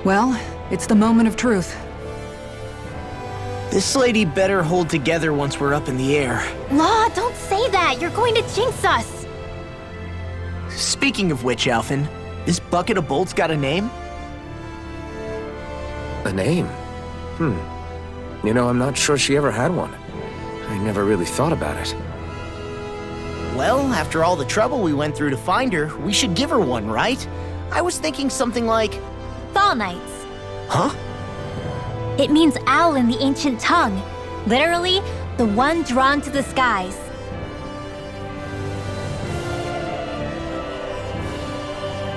Well, it's the moment of truth. This lady better hold together once we're up in the air. Law, don't say that! You're going to jinx us! Speaking of which, Alphen, this bucket of bolts got a name? A name? You know, I'm not sure she ever had one. I never really thought about it. Well, after all the trouble we went through to find her, we should give her one, right? I was thinking something like... Fall Knights. Huh? It means owl in the ancient tongue. Literally, the one drawn to the skies.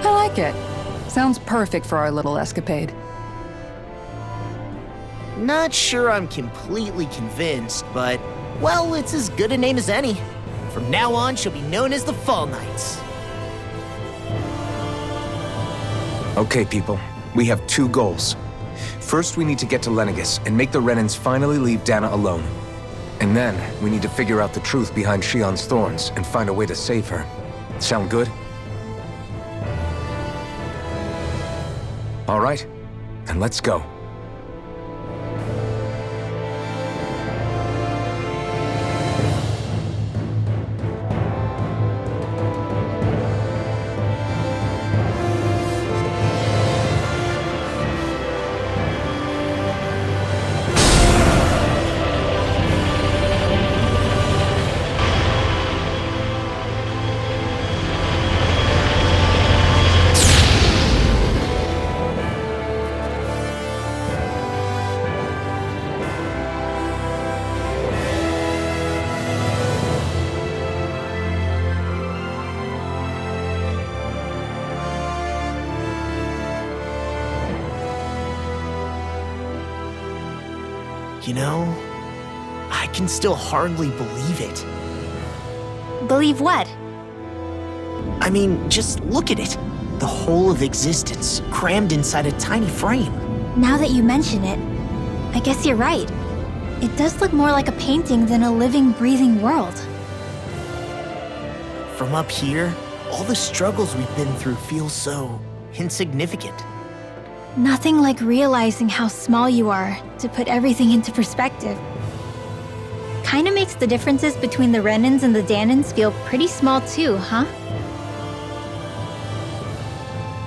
I like it. Sounds perfect for our little escapade. Not sure I'm completely convinced, but, well, it's as good a name as any. From now on, she'll be known as the Fall Knights. Okay, people. We have two goals. First, we need to get to Lenegis and make the Renans finally leave Dahna alone. And then, we need to figure out the truth behind Shionne's thorns and find a way to save her. Sound good? All right, then let's go. You know, I can still hardly believe it. Believe what? I mean, just look at it. The whole of existence, crammed inside a tiny frame. Now that you mention it, I guess you're right. It does look more like a painting than a living, breathing world. From up here, all the struggles we've been through feel so insignificant. Nothing like realizing how small you are to put everything into perspective. Kinda makes the differences between the Renans and the Dahnans feel pretty small too, huh?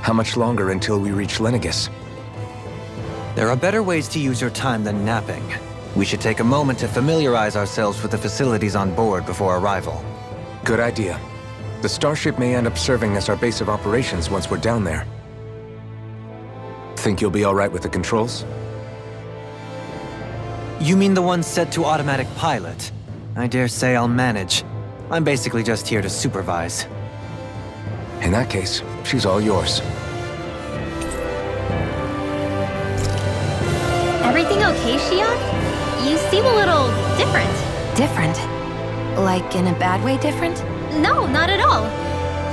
How much longer until we reach Lenegis? There are better ways to use your time than napping. We should take a moment to familiarize ourselves with the facilities on board before arrival. Good idea. The starship may end up serving as our base of operations once we're down there. Think you'll be all right with the controls? You mean the one set to automatic pilot? I dare say I'll manage. I'm basically just here to supervise. In that case, she's all yours. Everything okay, Shionne? You seem a little different. Different? Like in a bad way different? No, not at all.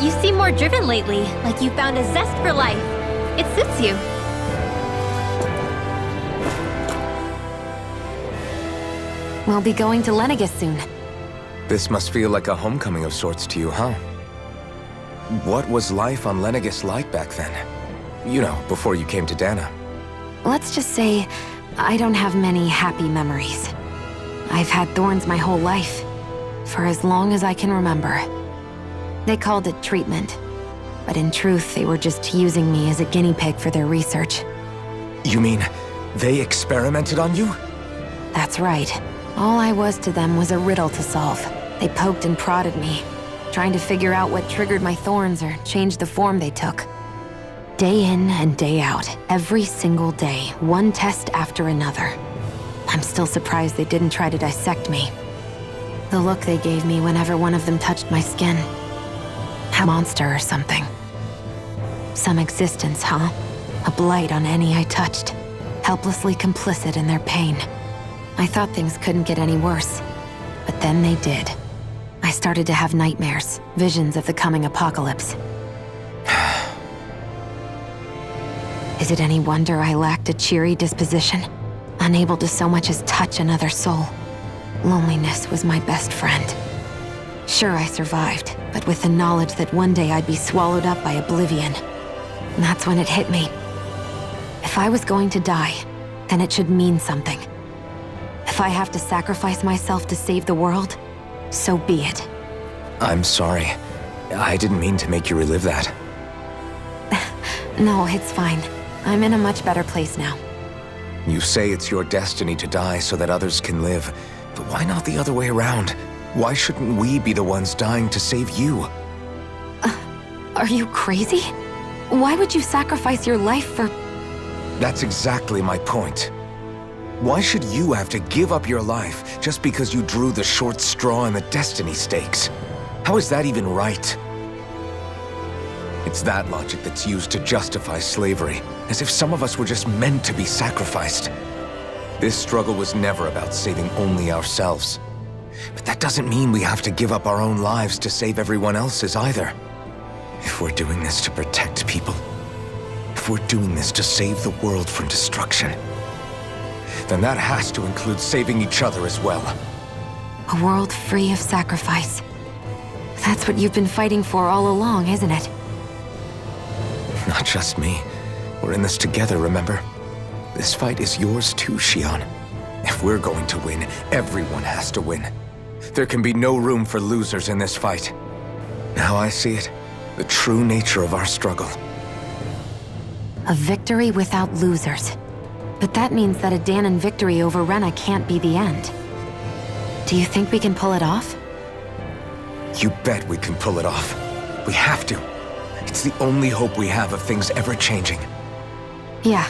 You seem more driven lately, like you found a zest for life. It suits you. We'll be going to Lenegis soon. This must feel like a homecoming of sorts to you, huh? What was life on Lenegis like back then? You know, before you came to Dahna. Let's just say, I don't have many happy memories. I've had thorns my whole life, for as long as I can remember. They called it treatment, but in truth, they were just using me as a guinea pig for their research. You mean, they experimented on you? That's right. All I was to them was a riddle to solve. They poked and prodded me, trying to figure out what triggered my thorns or changed the form they took. Day in and day out, every single day, one test after another. I'm still surprised they didn't try to dissect me. The look they gave me whenever one of them touched my skin. A monster or something. Some existence, huh? A blight on any I touched. Helplessly complicit in their pain. I thought things couldn't get any worse. But then they did. I started to have nightmares, visions of the coming apocalypse. Is it any wonder I lacked a cheery disposition? Unable to so much as touch another soul. Loneliness was my best friend. Sure, I survived, but with the knowledge that one day I'd be swallowed up by oblivion. And that's when it hit me. If I was going to die, then it should mean something. If I have to sacrifice myself to save the world, so be it. I'm sorry. I didn't mean to make you relive that. No, it's fine. I'm in a much better place now. You say it's your destiny to die so that others can live, but why not the other way around? Why shouldn't we be the ones dying to save you? Are you crazy? Why would you sacrifice your life for... That's exactly my point. Why should you have to give up your life just because you drew the short straw in the destiny stakes? How is that even right? It's that logic that's used to justify slavery, as if some of us were just meant to be sacrificed. This struggle was never about saving only ourselves. But that doesn't mean we have to give up our own lives to save everyone else's either. If we're doing this to protect people, if we're doing this to save the world from destruction, then that has to include saving each other as well. A world free of sacrifice. That's what you've been fighting for all along, isn't it? Not just me. We're in this together, remember? This fight is yours too, Xion. If we're going to win, everyone has to win. There can be no room for losers in this fight. Now I see it. The true nature of our struggle. A victory without losers. But that means that a Dahnan victory over Rena can't be the end. Do you think we can pull it off? You bet we can pull it off. We have to. It's the only hope we have of things ever changing. Yeah,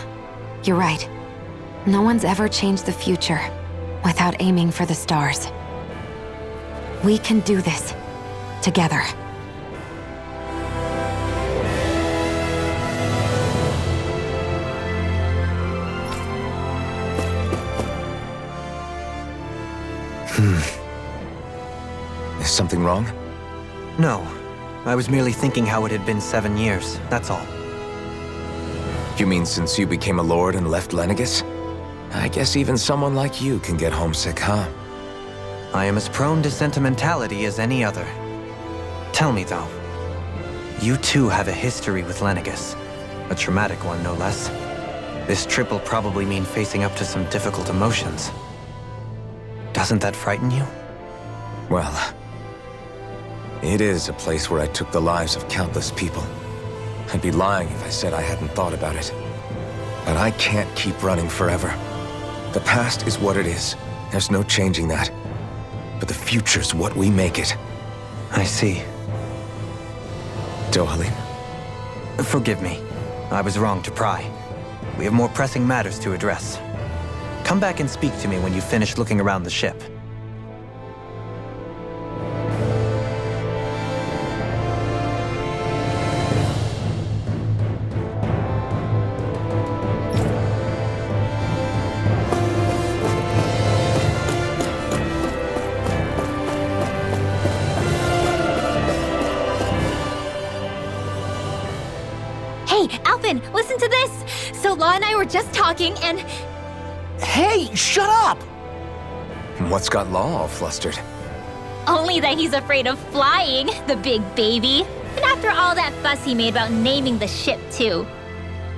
you're right. No one's ever changed the future without aiming for the stars. We can do this. Together. Is something wrong? No. I was merely thinking how it had been 7 years, that's all. You mean since you became a lord and left Lenegis? I guess even someone like you can get homesick, huh? I am as prone to sentimentality as any other. Tell me, though. You too have a history with Lenegis. A traumatic one, no less. This trip will probably mean facing up to some difficult emotions. Doesn't that frighten you? Well, it is a place where I took the lives of countless people. I'd be lying if I said I hadn't thought about it. But I can't keep running forever. The past is what it is. There's no changing that. But the future's what we make it. I see. Dohalim. Forgive me. I was wrong to pry. We have more pressing matters to address. Come back and speak to me when you finish looking around the ship. Hey, Alphen, listen to this! So Law and I were just talking and... Hey, shut up! What's got Law all flustered? Only that he's afraid of flying, the big baby. And after all that fuss he made about naming the ship, too.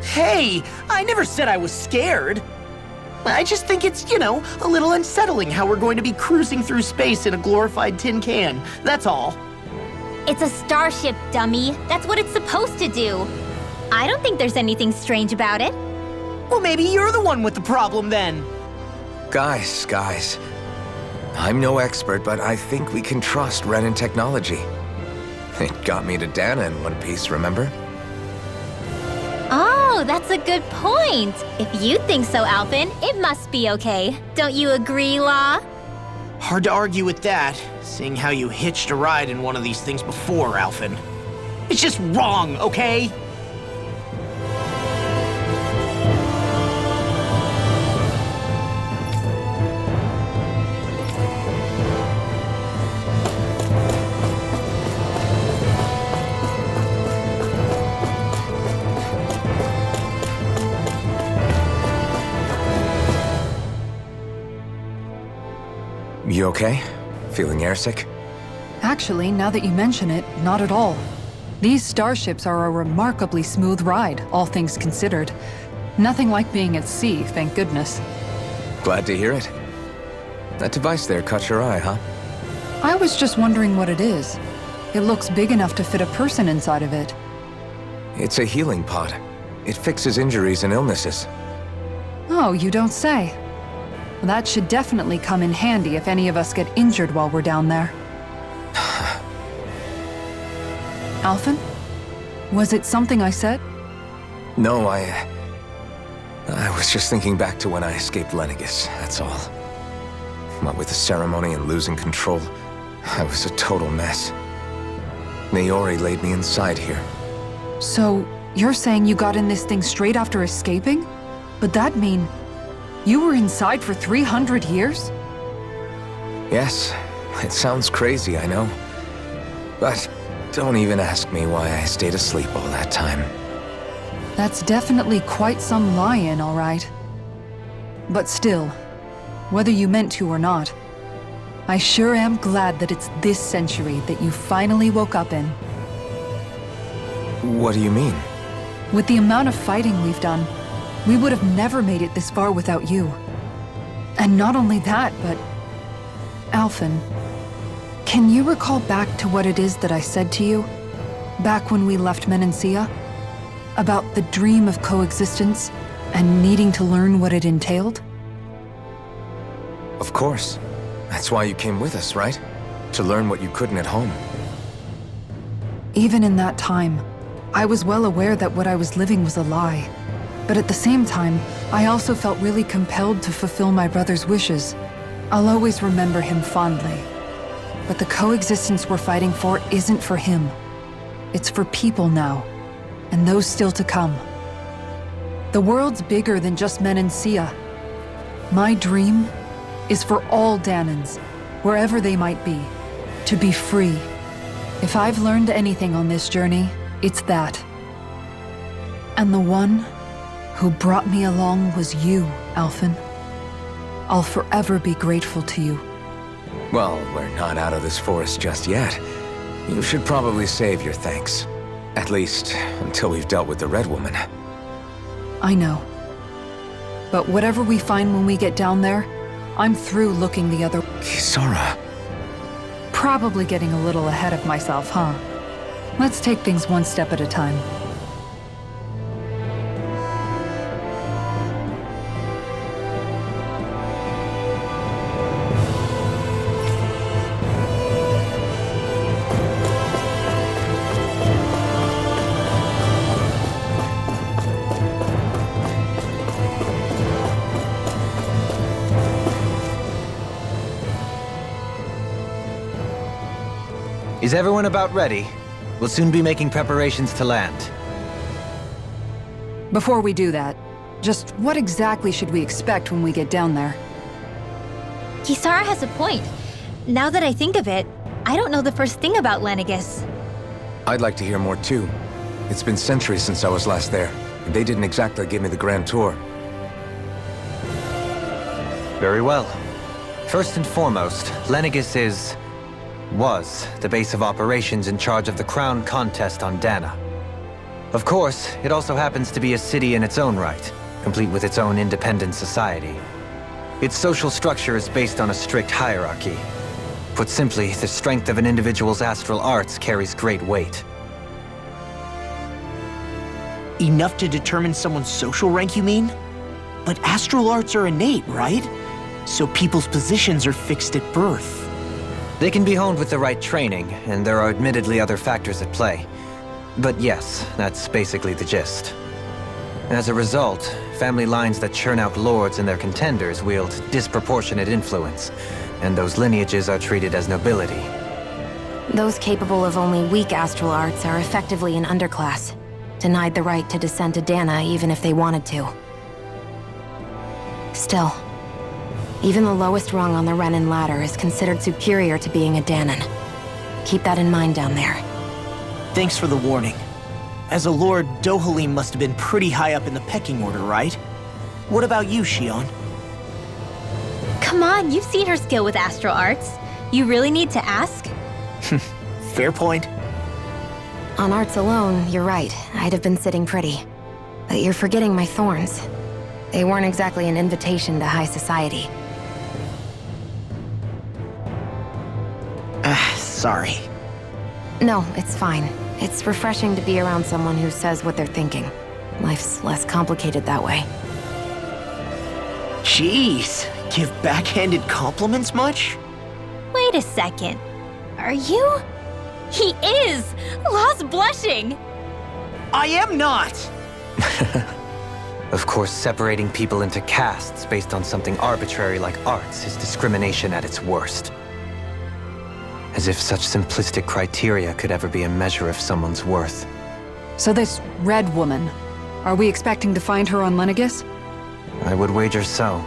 Hey, I never said I was scared. I just think it's, a little unsettling how we're going to be cruising through space in a glorified tin can. That's all. It's a starship, dummy. That's what it's supposed to do. I don't think there's anything strange about it. Well, maybe you're the one with the problem then. Guys. I'm no expert, but I think we can trust Renan technology. It got me to Dahna in one piece, remember? Oh, that's a good point. If you think so, Alphen, it must be okay. Don't you agree, Law? Hard to argue with that, seeing how you hitched a ride in one of these things before, Alphen. It's just wrong, okay? You okay? Feeling airsick? Actually, now that you mention it, not at all. These starships are a remarkably smooth ride, all things considered. Nothing like being at sea, thank goodness. Glad to hear it. That device there caught your eye, huh? I was just wondering what it is. It looks big enough to fit a person inside of it. It's a healing pod. It fixes injuries and illnesses. Oh, you don't say. Well, that should definitely come in handy if any of us get injured while we're down there. Alphen? Was it something I said? No, I was just thinking back to when I escaped Lenegis, that's all. What with the ceremony and losing control, I was a total mess. Naori laid me inside here. So, you're saying you got in this thing straight after escaping? But that'd mean you were inside for 300 years? Yes, it sounds crazy, I know. But don't even ask me why I stayed asleep all that time. That's definitely quite some lie-in, all right. But still, whether you meant to or not, I sure am glad that it's this century that you finally woke up in. What do you mean? With the amount of fighting we've done, we would have never made it this far without you. And not only that, but... Alphen, can you recall back to what it is that I said to you? Back when we left Menancia? About the dream of coexistence and needing to learn what it entailed? Of course. That's why you came with us, right? To learn what you couldn't at home. Even in that time, I was well aware that what I was living was a lie. But at the same time, I also felt really compelled to fulfill my brother's wishes. I'll always remember him fondly. But the coexistence we're fighting for isn't for him. It's for people now, and those still to come. The world's bigger than just Menancia. My dream is for all Dahnans, wherever they might be, to be free. If I've learned anything on this journey, it's that. And the one who brought me along was you, Alphen. I'll forever be grateful to you. Well, we're not out of this forest just yet. You should probably save your thanks. At least, until we've dealt with the Red Woman. I know. But whatever we find when we get down there, I'm through looking the other... Kisara. Probably getting a little ahead of myself, huh? Let's take things one step at a time. Is everyone about ready? We'll soon be making preparations to land. Before we do that, just what exactly should we expect when we get down there? Kisara has a point. Now that I think of it, I don't know the first thing about Lenegis. I'd like to hear more too. It's been centuries since I was last there, and they didn't exactly give me the grand tour. Very well. First and foremost, Lenegis was the base of operations in charge of the crown contest on Dahna. Of course, it also happens to be a city in its own right, complete with its own independent society. Its social structure is based on a strict hierarchy. Put simply, the strength of an individual's astral arts carries great weight. Enough to determine someone's social rank, you mean? But astral arts are innate, right? So people's positions are fixed at birth. They can be honed with the right training, and there are admittedly other factors at play. But yes, that's basically the gist. As a result, family lines that churn out lords and their contenders wield disproportionate influence, and those lineages are treated as nobility. Those capable of only weak astral arts are effectively an underclass, denied the right to descend to Dahna even if they wanted to. Still, even the lowest rung on the Renan ladder is considered superior to being a Dahnan. Keep that in mind down there. Thanks for the warning. As a lord, Dohalim must have been pretty high up in the pecking order, right? What about you, Shion? Come on, you've seen her skill with astral arts. You really need to ask? Fair point. On arts alone, you're right. I'd have been sitting pretty. But you're forgetting my thorns. They weren't exactly an invitation to high society. Sorry. No, it's fine. It's refreshing to be around someone who says what they're thinking. Life's less complicated that way. Jeez, give backhanded compliments much? Wait a second. Are you? He is! Law's blushing! I am not! Of course, separating people into castes based on something arbitrary like arts is discrimination at its worst. As if such simplistic criteria could ever be a measure of someone's worth. So this red woman, are we expecting to find her on Lenegis? I would wager so.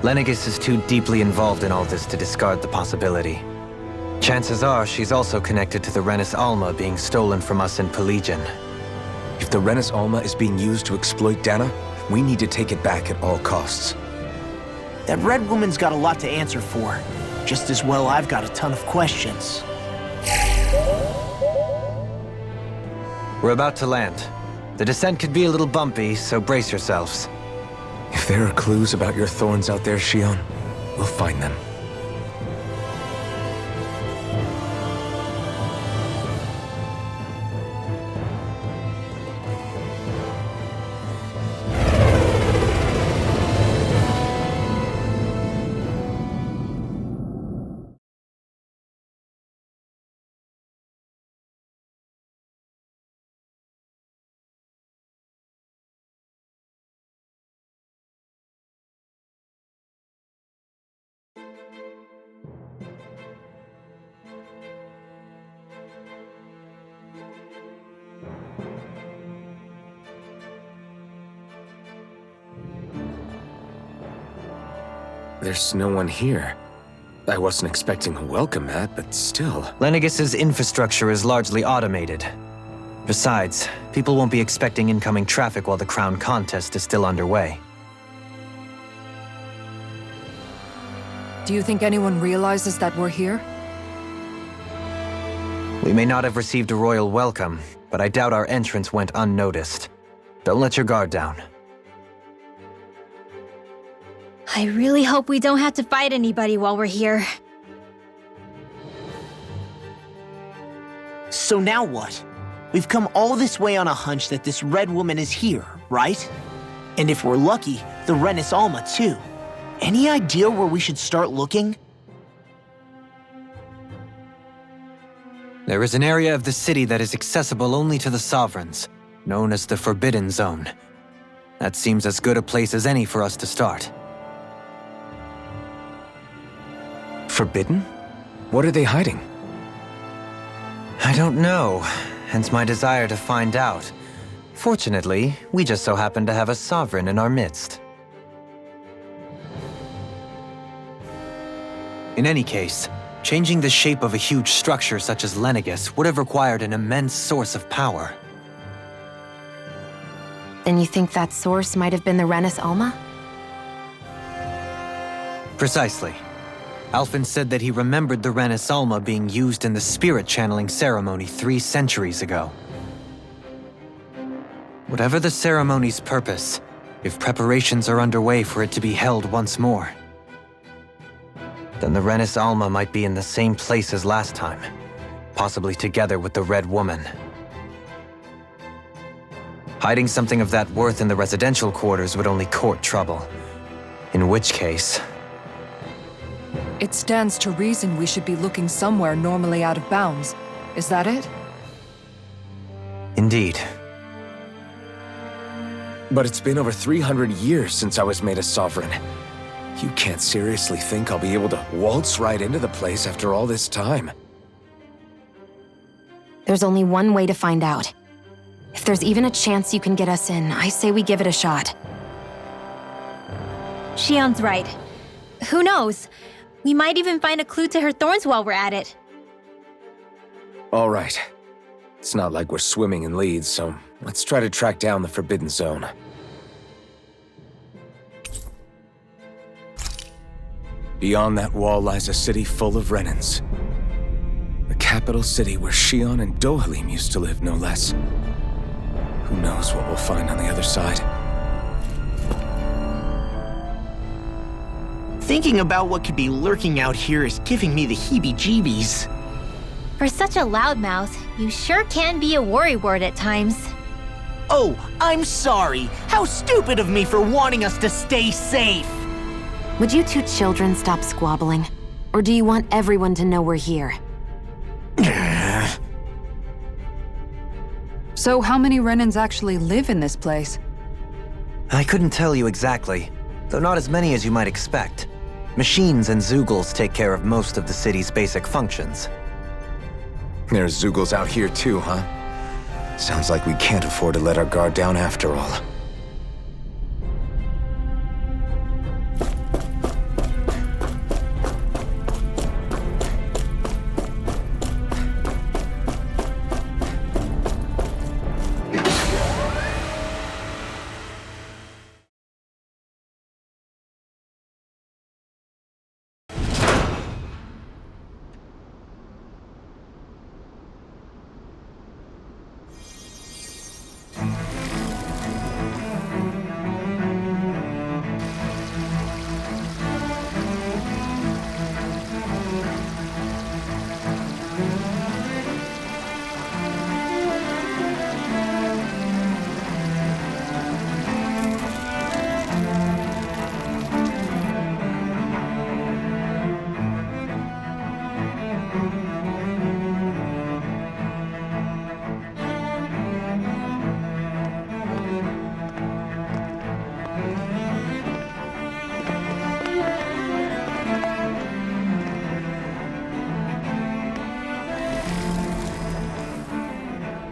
Lenegis is too deeply involved in all this to discard the possibility. Chances are she's also connected to the Renis Alma being stolen from us in Pelagian. If the Renis Alma is being used to exploit Dahna, we need to take it back at all costs. That red woman's got a lot to answer for. Just as well I've got a ton of questions. We're about to land. The descent could be a little bumpy, so brace yourselves. If there are clues about your thorns out there, Shion, we'll find them. There's no one here. I wasn't expecting a welcome mat, but still. Lenegis's infrastructure is largely automated. Besides, people won't be expecting incoming traffic while the crown contest is still underway. Do you think anyone realizes that we're here? We may not have received a royal welcome, but I doubt our entrance went unnoticed. Don't let your guard down. I really hope we don't have to fight anybody while we're here. So now what? We've come all this way on a hunch that this red woman is here, right? And if we're lucky, the Renis Alma too. Any idea where we should start looking? There is an area of the city that is accessible only to the sovereigns, known as the Forbidden Zone. That seems as good a place as any for us to start. Forbidden? What are they hiding? I don't know, hence my desire to find out. Fortunately, we just so happen to have a sovereign in our midst. In any case, changing the shape of a huge structure such as Lenegis would have required an immense source of power. And you think that source might have been the Renis Alma? Precisely. Alphen said that he remembered the Renis Alma being used in the spirit channeling ceremony 3 centuries ago. Whatever the ceremony's purpose, if preparations are underway for it to be held once more, then the Renis Alma might be in the same place as last time, possibly together with the Red Woman. Hiding something of that worth in the residential quarters would only court trouble. In which case... It stands to reason we should be looking somewhere normally out of bounds. Is that it? Indeed. But it's been over 300 years since I was made a sovereign. You can't seriously think I'll be able to waltz right into the place after all this time. There's only one way to find out. If there's even a chance you can get us in, I say we give it a shot. Shion's right. Who knows? We might even find a clue to her thorns while we're at it. All right. It's not like we're swimming in leads, so let's try to track down the Forbidden Zone. Beyond that wall lies a city full of Renans. The capital city where Shion and Dohalim used to live, no less. Who knows what we'll find on the other side? Thinking about what could be lurking out here is giving me the heebie-jeebies. For such a loudmouth, you sure can be a worrywart at times. Oh, I'm sorry. How stupid of me for wanting us to stay safe. Would you two children stop squabbling? Or do you want everyone to know we're here? So how many Renans actually live in this place? I couldn't tell you exactly, though not as many as you might expect. Machines and Zeugles take care of most of the city's basic functions. There's Zeugles out here too, huh? Sounds like we can't afford to let our guard down after all.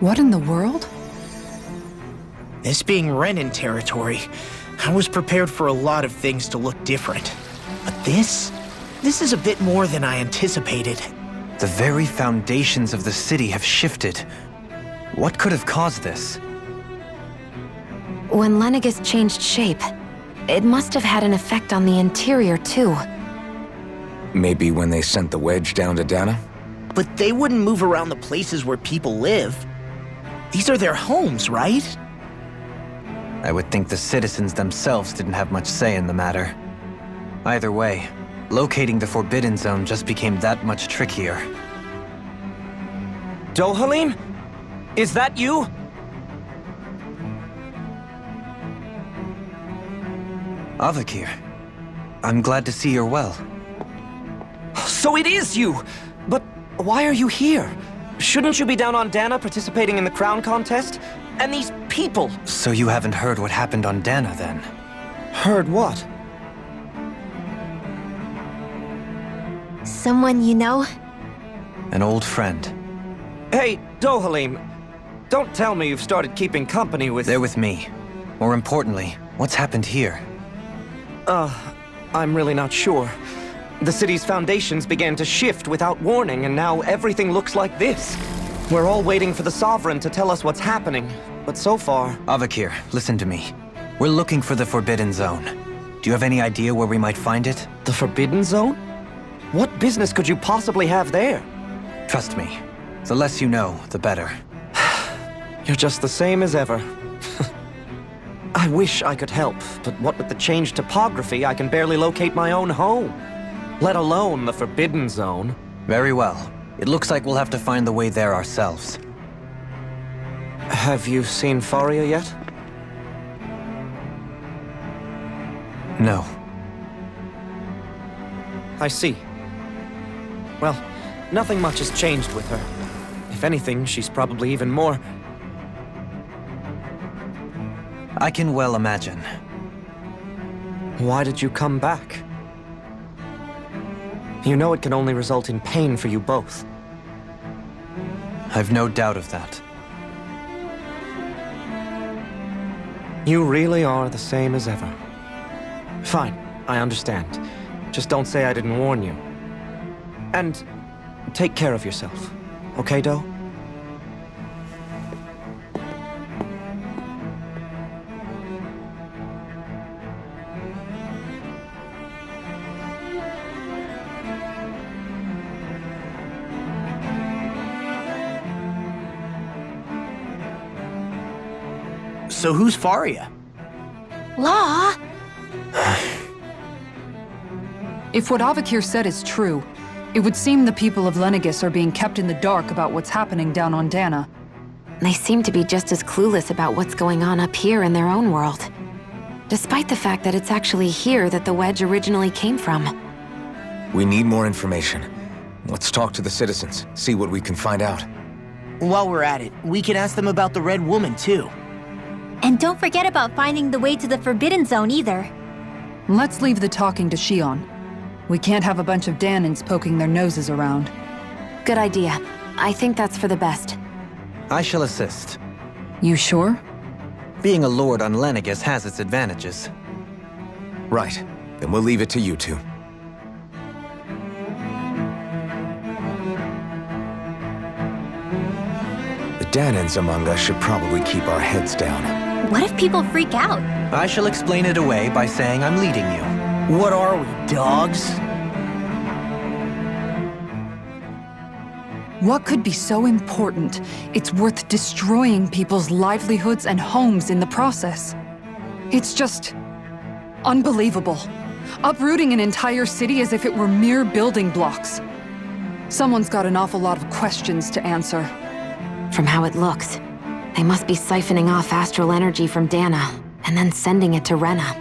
What in the world? This being Renan territory, I was prepared for a lot of things to look different. But this is a bit more than I anticipated. The very foundations of the city have shifted. What could have caused this? When Lenegis changed shape, it must have had an effect on the interior too. Maybe when they sent the wedge down to Dahna? But they wouldn't move around the places where people live. These are their homes, right? I would think the citizens themselves didn't have much say in the matter. Either way, locating the Forbidden Zone just became that much trickier. Dohalim? Is that you? Avakir, I'm glad to see you're well. So it is you! But why are you here? Shouldn't you be down on Dahna participating in the crown contest? And these people! So you haven't heard what happened on Dahna, then? Heard what? Someone you know? An old friend. Hey, Dohalim, don't tell me you've started keeping company with... They're with me. More importantly, what's happened here? I'm really not sure. The city's foundations began to shift without warning, and now everything looks like this. We're all waiting for the Sovereign to tell us what's happening, but so far... Avakir, listen to me. We're looking for the Forbidden Zone. Do you have any idea where we might find it? The Forbidden Zone? What business could you possibly have there? Trust me. The less you know, the better. You're just the same as ever. I wish I could help, but what with the changed topography, I can barely locate my own home. Let alone the Forbidden Zone. Very well. It looks like we'll have to find the way there ourselves. Have you seen Faria yet? No. I see. Well, nothing much has changed with her. If anything, she's probably even more... I can well imagine. Why did you come back? You know it can only result in pain for you both. I've no doubt of that. You really are the same as ever. Fine, I understand. Just don't say I didn't warn you. And take care of yourself, okay, Doe? So who's Faria? Law? If what Avakir said is true, it would seem the people of Lenegis are being kept in the dark about what's happening down on Dahna. They seem to be just as clueless about what's going on up here in their own world. Despite the fact that it's actually here that the wedge originally came from. We need more information. Let's talk to the citizens, see what we can find out. While we're at it, we can ask them about the Red Woman, too. And don't forget about finding the way to the Forbidden Zone either. Let's leave the talking to Shion. We can't have a bunch of Dahnans poking their noses around. Good idea. I think that's for the best. I shall assist. You sure? Being a lord on Lenegis has its advantages. Right. Then we'll leave it to you two. The Dahnans among us should probably keep our heads down. What if people freak out? I shall explain it away by saying I'm leading you. What are we, dogs? What could be so important it's worth destroying people's livelihoods and homes in the process? It's just unbelievable. Uprooting an entire city as if it were mere building blocks. Someone's got an awful lot of questions to answer. From how it looks, they must be siphoning off astral energy from Dahna, and then sending it to Rena.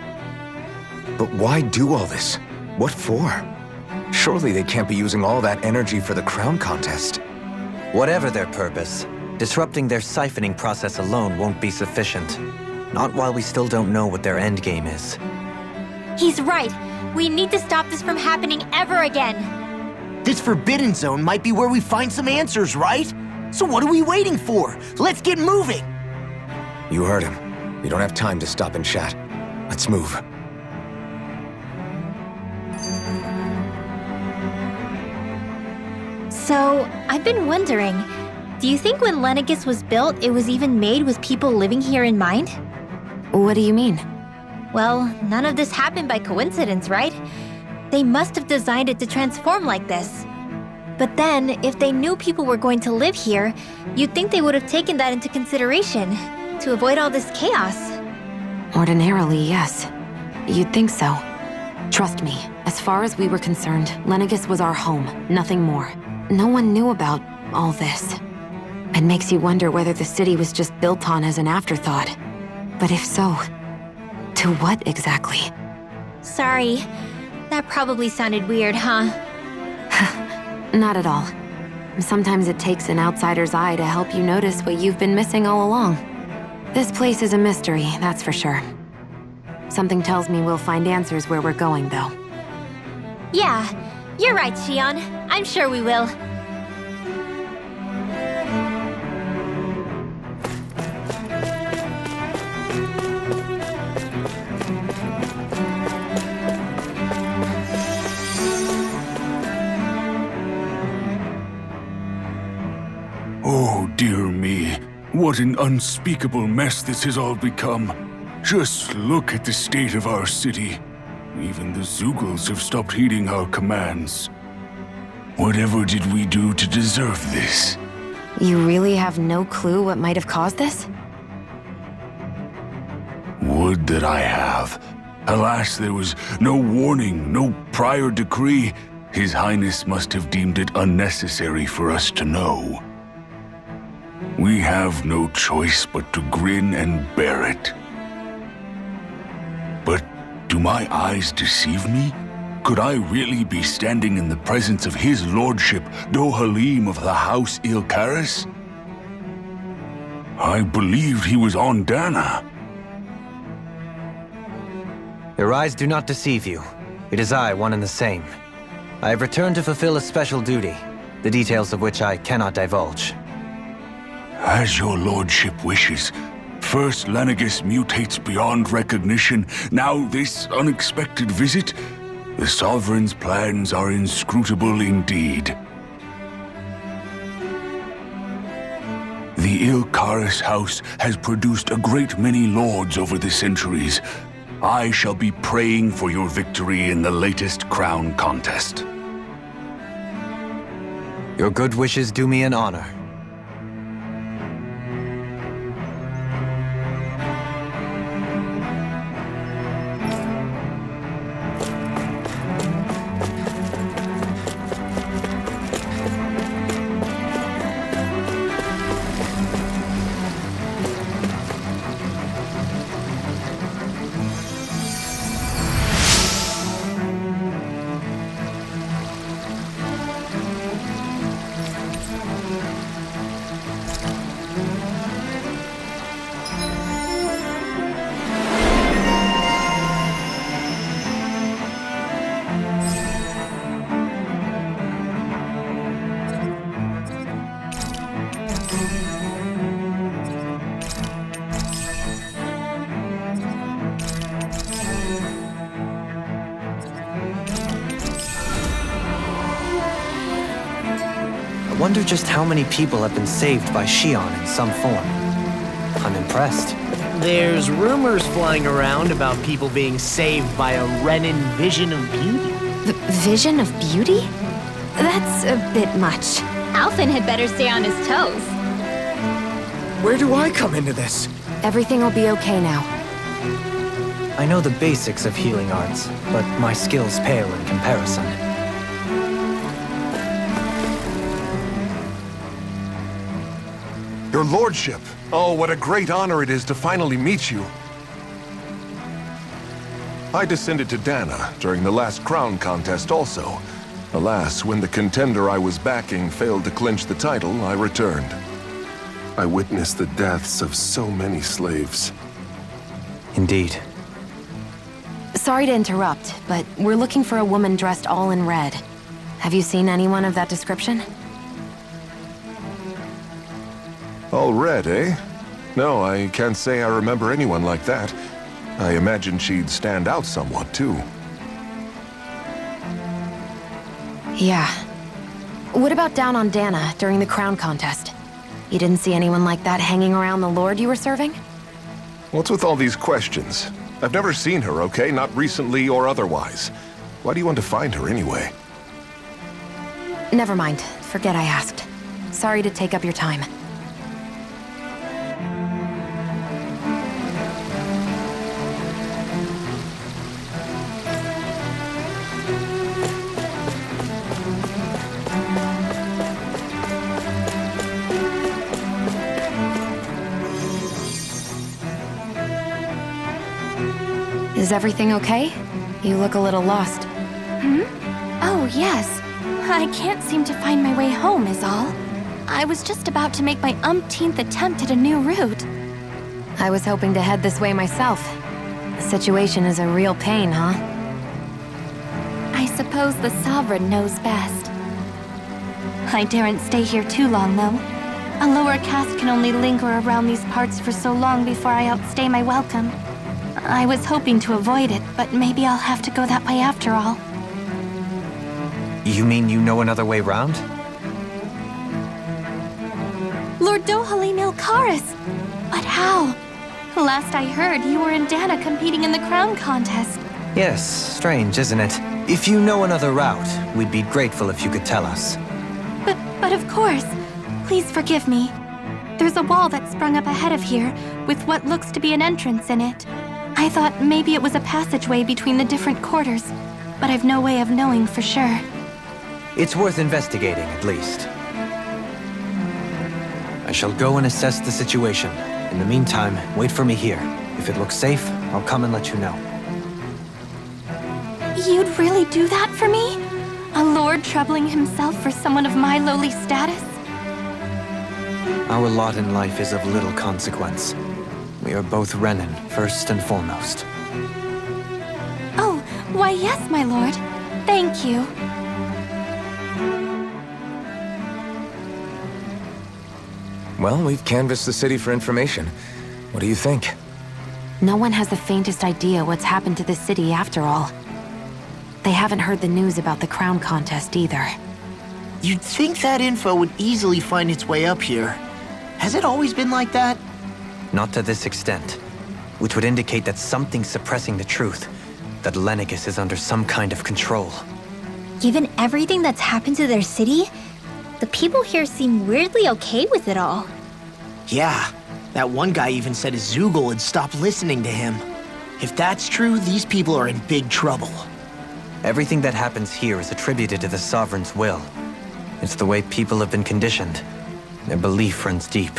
But why do all this? What for? Surely they can't be using all that energy for the crown contest. Whatever their purpose, disrupting their siphoning process alone won't be sufficient. Not while we still don't know what their endgame is. He's right. We need to stop this from happening ever again. This Forbidden Zone might be where we find some answers, right? So what are we waiting for? Let's get moving! You heard him. We don't have time to stop and chat. Let's move. So, I've been wondering, do you think when Lenegis was built, it was even made with people living here in mind? What do you mean? Well, none of this happened by coincidence, right? They must have designed it to transform like this. But then, if they knew people were going to live here, you'd think they would have taken that into consideration, to avoid all this chaos. Ordinarily, yes. You'd think so. Trust me, as far as we were concerned, Lenegis was our home, nothing more. No one knew about all this. It makes you wonder whether the city was just built on as an afterthought. But if so, to what exactly? Sorry, that probably sounded weird, huh? Not at all. Sometimes it takes an outsider's eye to help you notice what you've been missing all along. This place is a mystery, that's for sure. Something tells me we'll find answers where we're going, though. Yeah, you're right, Shion. I'm sure we will. Oh, dear me. What an unspeakable mess this has all become. Just look at the state of our city. Even the Zeugles have stopped heeding our commands. Whatever did we do to deserve this? You really have no clue what might have caused this? Would that I have. Alas, there was no warning, no prior decree. His Highness must have deemed it unnecessary for us to know. We have no choice but to grin and bear it. But do my eyes deceive me? Could I really be standing in the presence of his lordship, Dohalim of the House Ilkaris? I believed he was on Dahna. Your eyes do not deceive you. It is I, one and the same. I have returned to fulfill a special duty, the details of which I cannot divulge. As your lordship wishes. First Lenegis mutates beyond recognition, now this unexpected visit? The Sovereign's plans are inscrutable indeed. The Ilkaris house has produced a great many lords over the centuries. I shall be praying for your victory in the latest crown contest. Your good wishes do me an honor. Wonder just how many people have been saved by Shion in some form. I'm impressed. There's rumors flying around about people being saved by a Renan vision of beauty. Vision of beauty? That's a bit much. Alphen had better stay on his toes. Where do I come into this? Everything will be okay now. I know the basics of healing arts, but my skills pale in comparison. Your lordship. Oh, what a great honor it is to finally meet you. I descended to Dahna during the last crown contest also. Alas, when the contender I was backing failed to clinch the title, I returned. I witnessed the deaths of so many slaves. Indeed. Sorry to interrupt, but we're looking for a woman dressed all in red. Have you seen anyone of that description? All red, eh? No, I can't say I remember anyone like that. I imagine she'd stand out somewhat, too. Yeah. What about down on Dahna during the crown contest? You didn't see anyone like that hanging around the lord you were serving? What's with all these questions? I've never seen her, okay? Not recently or otherwise. Why do you want to find her anyway? Never mind. Forget I asked. Sorry to take up your time. Is everything okay? You look a little lost. Oh, yes. I can't seem to find my way home, is all. I was just about to make my umpteenth attempt at a new route. I was hoping to head this way myself. The situation is a real pain, huh? I suppose the Sovereign knows best. I daren't stay here too long, though. A lower caste can only linger around these parts for so long before I outstay my welcome. I was hoping to avoid it, but maybe I'll have to go that way after all. You mean you know another way round? Lord Dohalim Ilkaris! But how? Last I heard, you were in Dahna competing in the crown contest. Yes, strange, isn't it? If you know another route, we'd be grateful if you could tell us. But of course. Please forgive me. There's a wall that sprung up ahead of here, with what looks to be an entrance in it. I thought maybe it was a passageway between the different quarters, but I've no way of knowing for sure. It's worth investigating, at least. I shall go and assess the situation. In the meantime, wait for me here. If it looks safe, I'll come and let you know. You'd really do that for me? A lord troubling himself for someone of my lowly status? Our lot in life is of little consequence. We are both Renan, first and foremost. Oh, why yes, my lord. Thank you. Well, we've canvassed the city for information. What do you think? No one has the faintest idea what's happened to the city after all. They haven't heard the news about the crown contest either. You'd think that info would easily find its way up here. Has it always been like that? Not to this extent. Which would indicate that something's suppressing the truth. That Lenegis is under some kind of control. Given everything that's happened to their city, the people here seem weirdly okay with it all. Yeah, that one guy even said his Zoogle had stopped listening to him. If that's true, these people are in big trouble. Everything that happens here is attributed to the Sovereign's will. It's the way people have been conditioned. Their belief runs deep.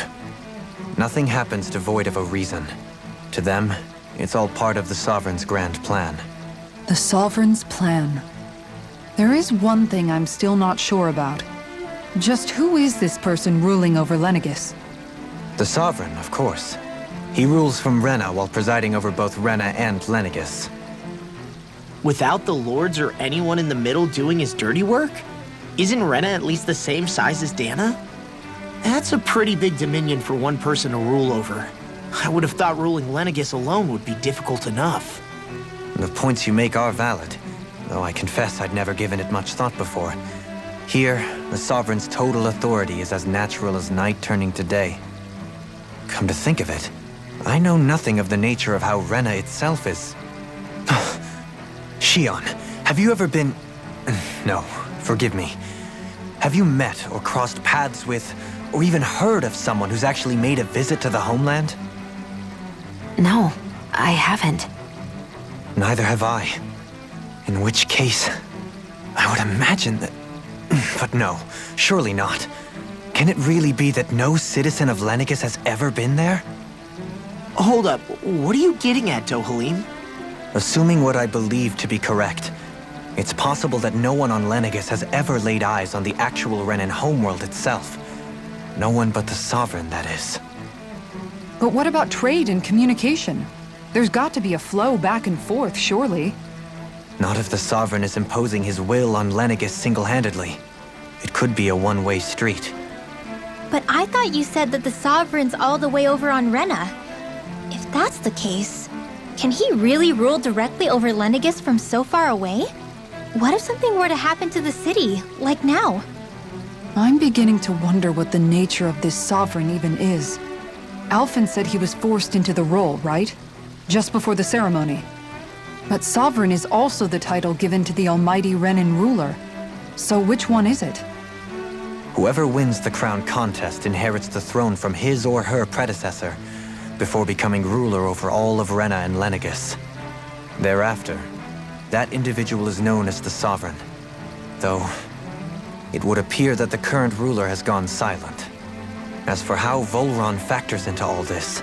Nothing happens devoid of a reason. To them, it's all part of the Sovereign's grand plan. The Sovereign's plan. There is one thing I'm still not sure about. Just who is this person ruling over Lenegis? The Sovereign, of course. He rules from Rena while presiding over both Rena and Lenegis. Without the lords or anyone in the middle doing his dirty work? Isn't Rena at least the same size as Dahna? That's a pretty big dominion for one person to rule over. I would have thought ruling Lenegis alone would be difficult enough. The points you make are valid, though I confess I'd never given it much thought before. Here, the Sovereign's total authority is as natural as night turning to day. Come to think of it, I know nothing of the nature of how Rena itself is. Shion, have you ever been... No, forgive me. Have you met or crossed paths with, or even heard of someone who's actually made a visit to the homeland? No, I haven't. Neither have I. In which case, I would imagine that... But no, surely not. Can it really be that no citizen of Lenegis has ever been there? Hold up, what are you getting at, Dohalim? Assuming what I believe to be correct, it's possible that no one on Lenegis has ever laid eyes on the actual Renan homeworld itself. No one but the Sovereign, that is. But what about trade and communication? There's got to be a flow back and forth, surely. Not if the Sovereign is imposing his will on Lenegis single-handedly. It could be a one-way street. But I thought you said that the Sovereign's all the way over on Rena. If that's the case, can he really rule directly over Lenegis from so far away? What if something were to happen to the city, like now? I'm beginning to wonder what the nature of this Sovereign even is. Alphen said he was forced into the role, right? Just before the ceremony. But Sovereign is also the title given to the almighty Renan ruler. So which one is it? Whoever wins the crown contest inherits the throne from his or her predecessor, before becoming ruler over all of Rena and Lenegis. Thereafter, that individual is known as the Sovereign. Though, it would appear that the current ruler has gone silent. As for how Volron factors into all this,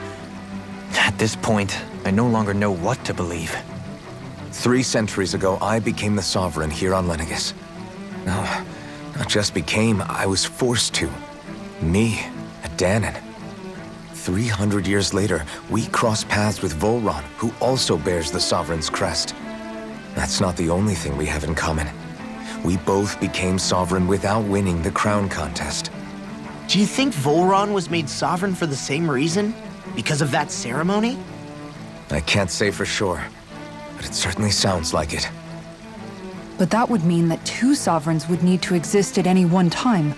at this point, I no longer know what to believe. 3 centuries ago, I became the Sovereign here on Lenegis. No, not just became, I was forced to. Me, a Dahnan. 300 years later, we cross paths with Volron, who also bears the Sovereign's crest. That's not the only thing we have in common. We both became Sovereign without winning the crown contest. Do you think Volron was made sovereign for the same reason? Because of that ceremony? I can't say for sure, but it certainly sounds like it. But that would mean that 2 sovereigns would need to exist at any one time.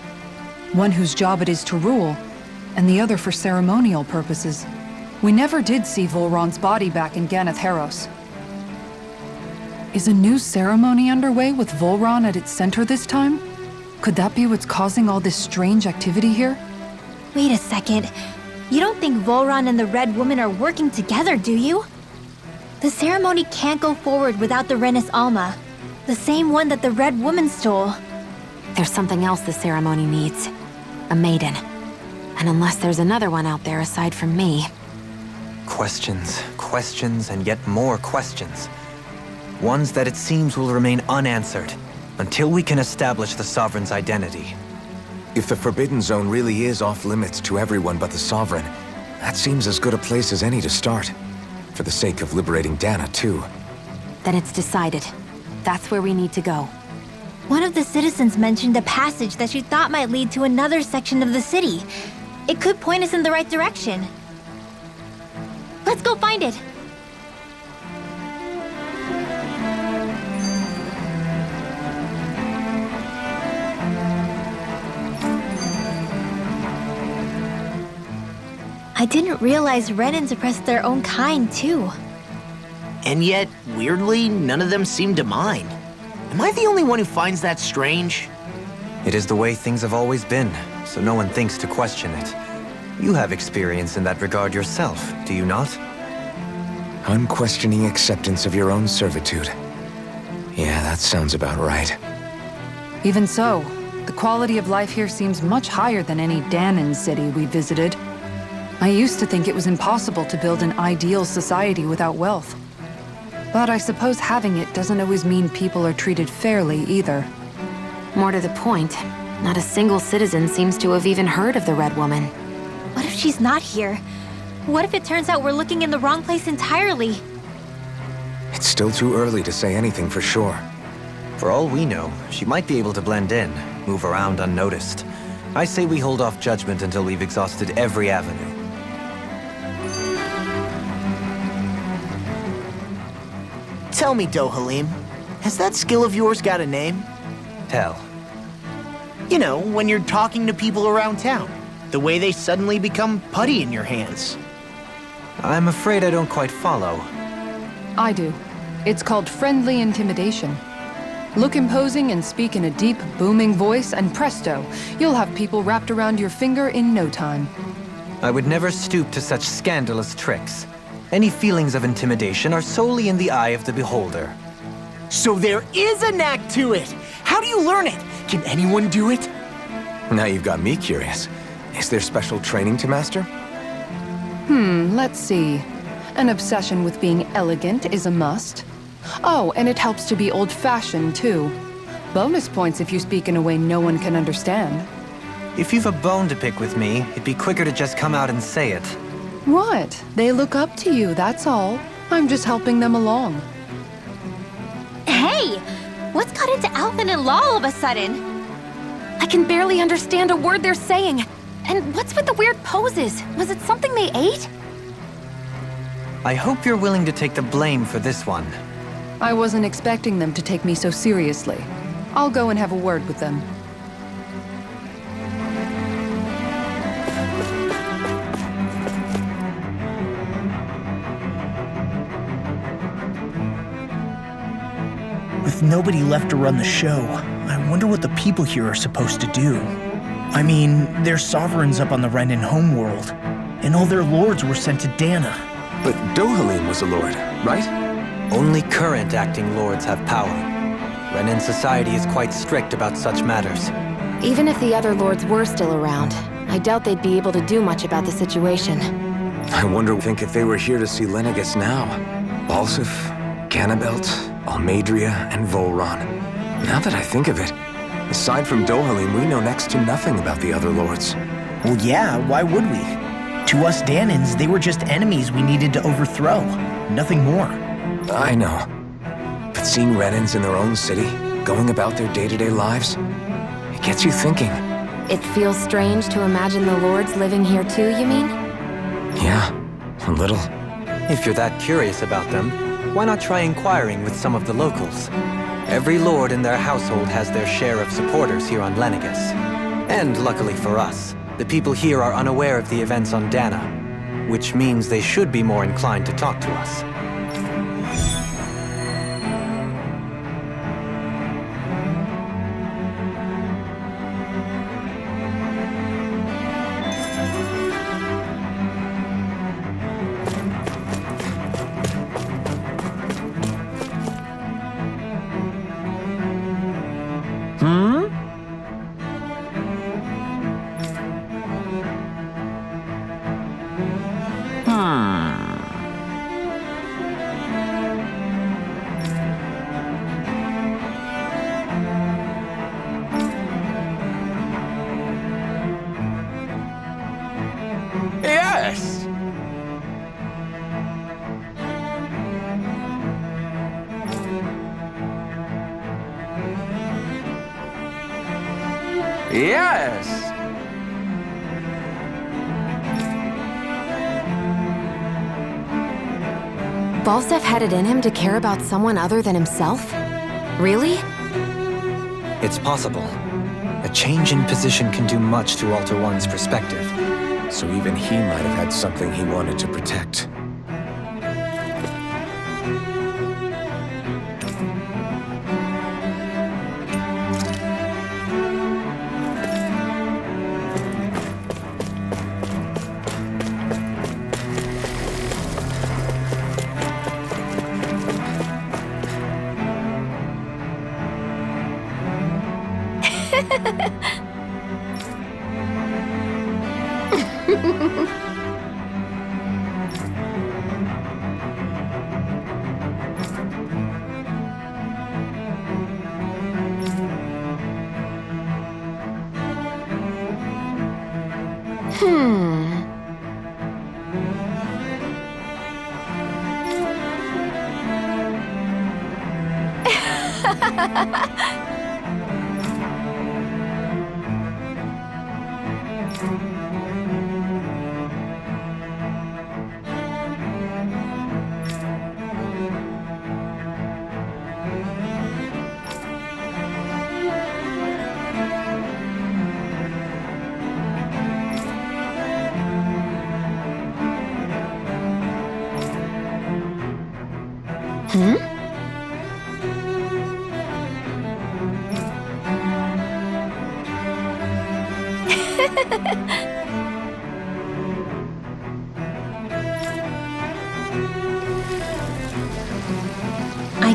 One whose job it is to rule, and the other for ceremonial purposes. We never did see Volron's body back in Ganath Haros. Is a new ceremony underway with Volron at its center this time? Could that be what's causing all this strange activity here? Wait a second. You don't think Volron and the Red Woman are working together, do you? The ceremony can't go forward without the Renis Alma. The same one that the Red Woman stole. There's something else the ceremony needs. A maiden. And unless there's another one out there aside from me... Questions, questions, and yet more questions. Ones that it seems will remain unanswered, until we can establish the Sovereign's identity. If the Forbidden Zone really is off-limits to everyone but the Sovereign, that seems as good a place as any to start. For the sake of liberating Dahna, too. Then it's decided. That's where we need to go. One of the citizens mentioned a passage that she thought might lead to another section of the city. It could point us in the right direction. Let's go find it! I didn't realize Renans oppressed their own kind, too. And yet, weirdly, none of them seem to mind. Am I the only one who finds that strange? It is the way things have always been, so no one thinks to question it. You have experience in that regard yourself, do you not? Unquestioning acceptance of your own servitude. Yeah, that sounds about right. Even so, the quality of life here seems much higher than any Dahnan city we visited. I used to think it was impossible to build an ideal society without wealth. But I suppose having it doesn't always mean people are treated fairly either. More to the point, not a single citizen seems to have even heard of the Red Woman. What if she's not here? What if it turns out we're looking in the wrong place entirely? It's still too early to say anything for sure. For all we know, she might be able to blend in, move around unnoticed. I say we hold off judgment until we've exhausted every avenue. Tell me, Dohalim, has that skill of yours got a name? Tell. You know, when you're talking to people around town. The way they suddenly become putty in your hands. I'm afraid I don't quite follow. I do. It's called friendly intimidation. Look imposing and speak in a deep, booming voice, and presto, you'll have people wrapped around your finger in no time. I would never stoop to such scandalous tricks. Any feelings of intimidation are solely in the eye of the beholder. So there is a knack to it! How do you learn it? Can anyone do it? Now you've got me curious. Is there special training to master? Let's see. An obsession with being elegant is a must. Oh, and it helps to be old-fashioned, too. Bonus points if you speak in a way no one can understand. If you've a bone to pick with me, it'd be quicker to just come out and say it. What? They look up to you, that's all. I'm just helping them along. Hey! What's got into Alphen and Law all of a sudden? I can barely understand a word they're saying. And what's with the weird poses? Was it something they ate? I hope you're willing to take the blame for this one. I wasn't expecting them to take me so seriously. I'll go and have a word with them. With nobody left to run the show, I wonder what the people here are supposed to do. I mean, they're sovereigns up on the Renan homeworld, and all their lords were sent to Dahna. But Dohalim was a lord, right? Only current acting lords have power. Renan society is quite strict about such matters. Even if the other lords were still around, I doubt they'd be able to do much about the situation. I wonder if they were here to see Lenegis now. Balsif, Ganabelt, Almadria, and Volron. Now that I think of it, aside from Dohalim, we know next to nothing about the other lords. Well, yeah, why would we? To us Dahnans, they were just enemies we needed to overthrow. Nothing more. I know. But seeing Renans in their own city, going about their day-to-day lives, it gets you thinking. It feels strange to imagine the lords living here too, you mean? Yeah, a little. If you're that curious about them, why not try inquiring with some of the locals? Every lord in their household has their share of supporters here on Lenegis. And luckily for us, the people here are unaware of the events on Dahna, which means they should be more inclined to talk to us. Yes! Yes! Balsef had it in him to care about someone other than himself? Really? It's possible. A change in position can do much to alter one's perspective. So even he might have had something he wanted to protect. I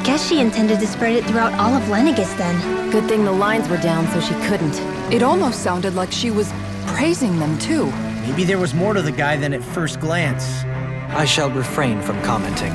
guess she intended to spread it throughout all of Lenegis then. Good thing the lines were down so she couldn't. It almost sounded like she was praising them too. Maybe there was more to the guy than at first glance. I shall refrain from commenting.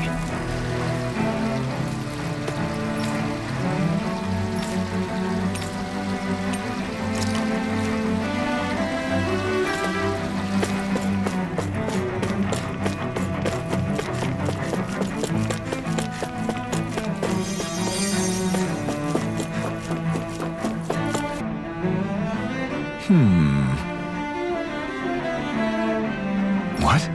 What?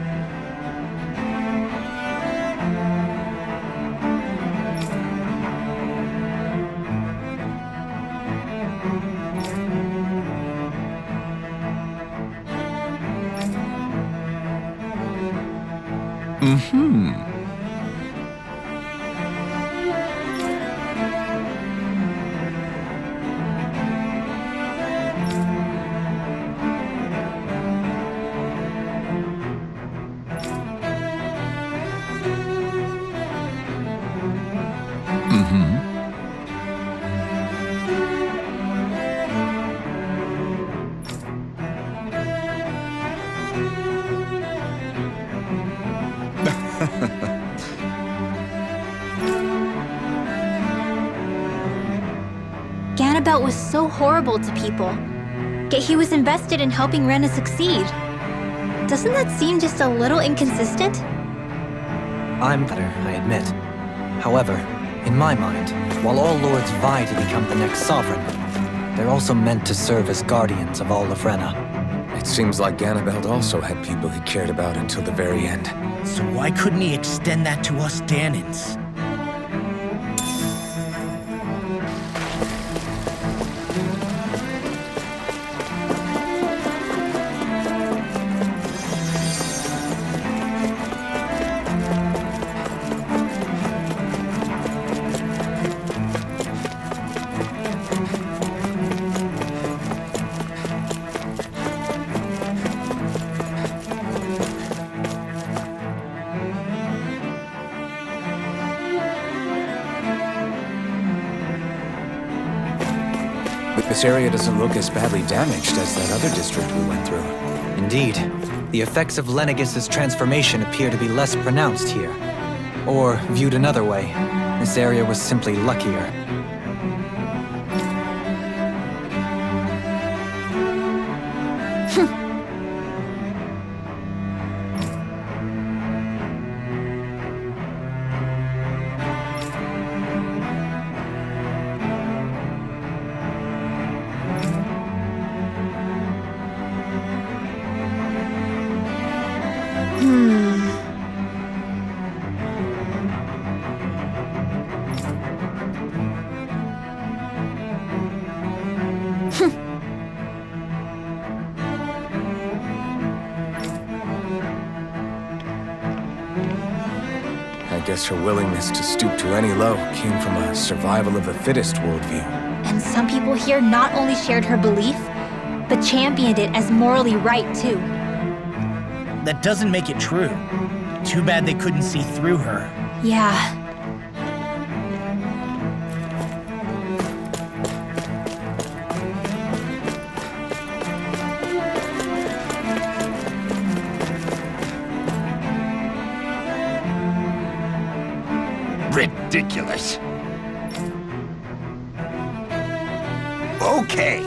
Ganabelt was so horrible to people, yet he was invested in helping Rena succeed. Doesn't that seem just a little inconsistent? I'm better, I admit. However, in my mind, while all lords vie to become the next sovereign, they're also meant to serve as guardians of all of Rena. It seems like Ganabelt also had people he cared about until the very end. So why couldn't he extend that to us Dahnans? This area doesn't look as badly damaged as that other district we went through. Indeed, the effects of Lenegis' transformation appear to be less pronounced here. Or, viewed another way, this area was simply luckier. I guess her willingness to stoop to any low came from a survival of the fittest worldview. And some people here not only shared her belief, but championed it as morally right too. That doesn't make it true. Too bad they couldn't see through her. Yeah. Ridiculous. Okay.